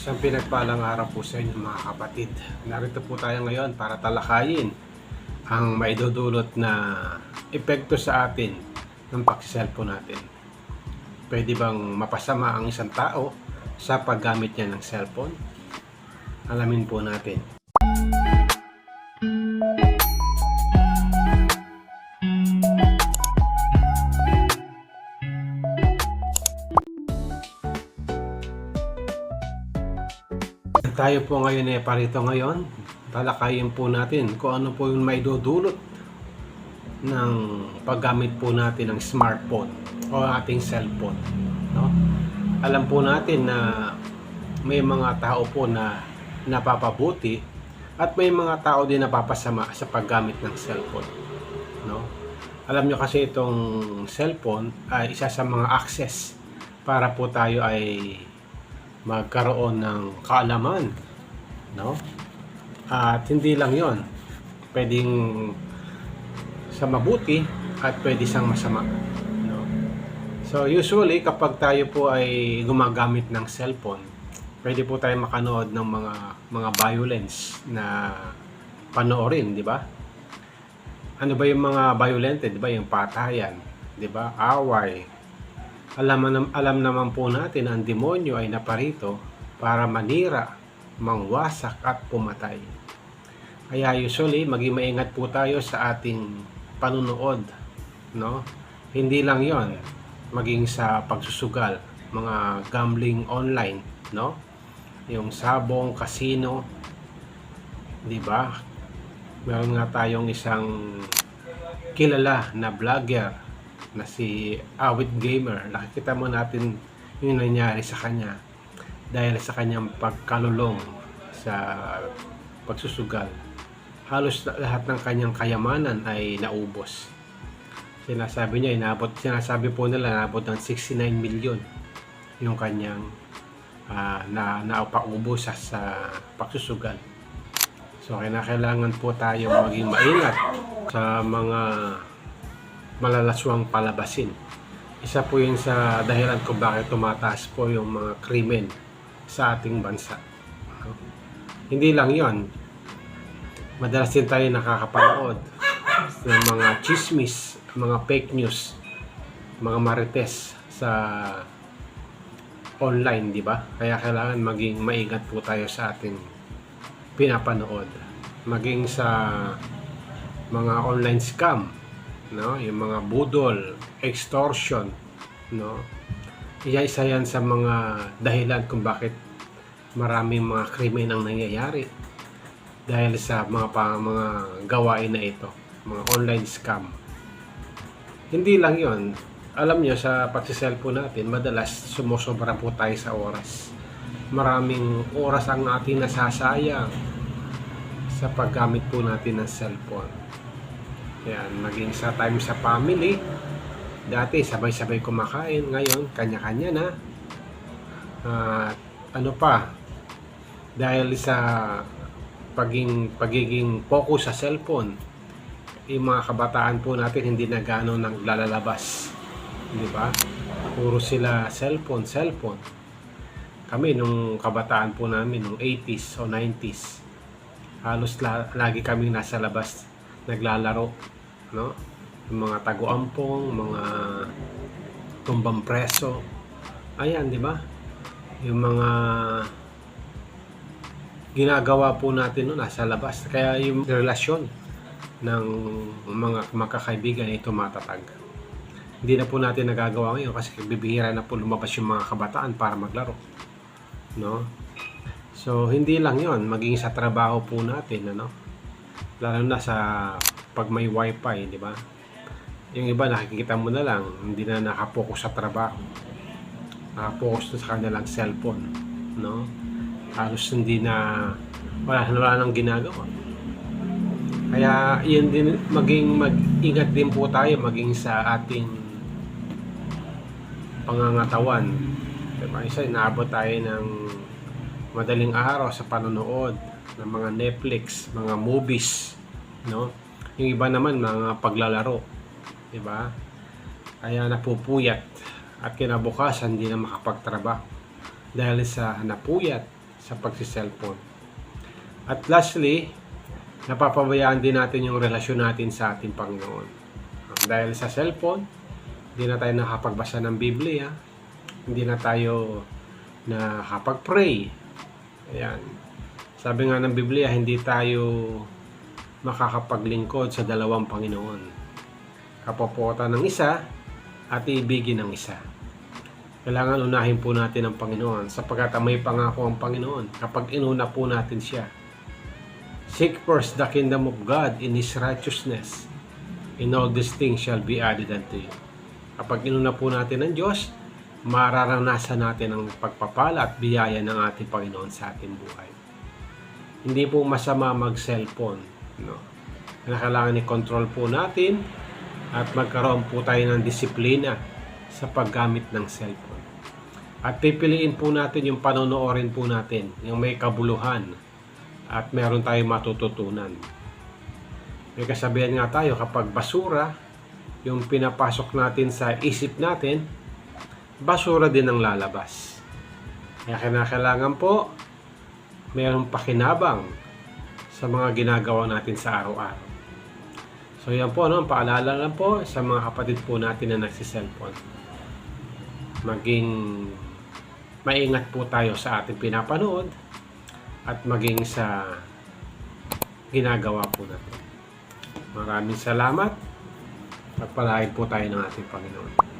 Isang pinagpalang araw po sa inyo mga kapatid. Narito po tayo ngayon para talakayin ang maidudulot na epekto sa atin ng pagsiselfon natin. Pwede bang mapasama ang isang tao sa paggamit niya ng cellphone? Alamin po natin. Tayo po ngayon parito ngayon, talakayin po natin kung ano po yung maidudulot ng paggamit po natin ng smartphone o ating cellphone, no? Alam po natin na may mga tao po na napapabuti at may mga tao din napapasama sa paggamit ng cellphone, no? Alam nyo kasi itong cellphone ay isa sa mga access para po tayo ay magkaroon ng kaalaman, no? At hindi lang yon, pwedeng sa mabuti at pwede sang masama, no? So usually kapag tayo po ay gumagamit ng cellphone, pwede po tayo makanood ng mga violence na panoorin, di ba? Ano ba yung mga violent, di ba? Yung patayan, di ba? Away. Alam naman po natin ang demonyo ay naparito para manira, mangwasak at pumatay. Kaya usually maging maingat po tayo sa ating panunood, no? Hindi lang 'yon, maging sa pagsusugal, mga gambling online, no? Yung sabong, casino, di ba? Meron nga tayong isang kilala na vlogger na si Awit Gamer. Nakikita mo natin yung nangyari sa kanya dahil sa kanyang pagkalulong sa pagsusugal. Halos lahat ng kanyang kayamanan ay naubos. Sinasabi po nila naabot ng 69 million yung kanyang napaubos sa pagsusugal. So kailangan po tayo maging maingat sa mga malalaswang palabasin. Isa po yun sa dahilan kung bakit tumataas po yung mga krimen sa ating bansa. Hindi lang yon, madalas din tayo nakakapanood ng mga chismis, mga fake news, mga marites sa online, di ba? Kaya kailangan maging maingat po tayo sa ating pinapanood. Maging sa mga online scam, no, yung mga budol, extortion, no, isa yan sa mga dahilan kung bakit maraming mga krimen ang nangyayari dahil sa mga gawain na ito, mga online scam. Hindi lang yon, alam nyo sa pagsiselfone natin, madalas sumusobra po tayo sa oras. Maraming oras ang ating nasasayang sa paggamit po natin ng cellphone. Yan, maging sa time sa family, dati sabay-sabay kumakain, ngayon kanya-kanya na. Ano pa, dahil sa pagiging focus sa cellphone, yung mga kabataan po natin hindi na gaano naglalabas, di ba? Puro sila cellphone. Kami nung kabataan po namin nung 80s o 90s, halos lagi kami nasa labas naglalaro, no? Yung mga tagu-ampong, mga tumbang preso. Ayan, di ba? Yung mga ginagawa po natin noon nasa labas. Kaya yung relasyon ng mga magkakaibigan ay tumatatag. Hindi na po natin nagagawa ngayon kasi bibihira na po lumabas yung mga kabataan para maglaro, no? So, hindi lang yon, maging sa trabaho po natin, ano? Lalo na sa pag may wifi, di ba? Yung iba nakikita mo na lang, hindi na nakapokus sa trabaho, nakapokus na sa kanilang cellphone, no? Halos hindi na wala nang ginagawa. Kaya yun din, mag-ingat din po tayo maging sa ating pangangatawan, diba? Isa, inaabot tayo ng madaling araw sa panonood ng mga Netflix, mga movies, no? Yung iba naman mga paglalaro, di ba? Kaya napupuyat at kinabukasan hindi na makapagtrabaho dahil sa napuyat sa pagsi-cellphone. At lastly, napapabayaan din natin yung relasyon natin sa ating Panginoon. Dahil sa cellphone, hindi na tayo nakapagbasa ng Biblia, hindi na tayo nakapag-pray. Ayan. Sabi nga ng Biblia, hindi tayo makakapaglingkod sa dalawang Panginoon. Kapopotan ng isa at iibigin ng isa. Kailangan unahin po natin ang Panginoon sapagkat may pangako ang Panginoon kapag inuna po natin siya. Seek first the kingdom of God in His righteousness, and all these things shall be added unto you. Kapag inuna po natin ang Diyos, mararanasan natin ang pagpapala at biyaya ng ating Panginoon sa ating buhay. Hindi po masama mag-cellphone. No? Kailangan i-control po natin at magkaroon po tayo ng disiplina sa paggamit ng cellphone. At pipiliin po natin yung panonoorin po natin, yung may kabuluhan at meron tayong matututunan. May kasabihan nga tayo, kapag basura yung pinapasok natin sa isip natin, basura din ang lalabas. Kaya kailangan po mayroong pakinabang sa mga ginagawa natin sa araw-araw. So yan po, no? Paalala lang po sa mga kapatid po natin na nagsiselfone. Maging maingat po tayo sa ating pinapanood at maging sa ginagawa po natin. Maraming salamat. Pagpalain po tayo ng ating Panginoon.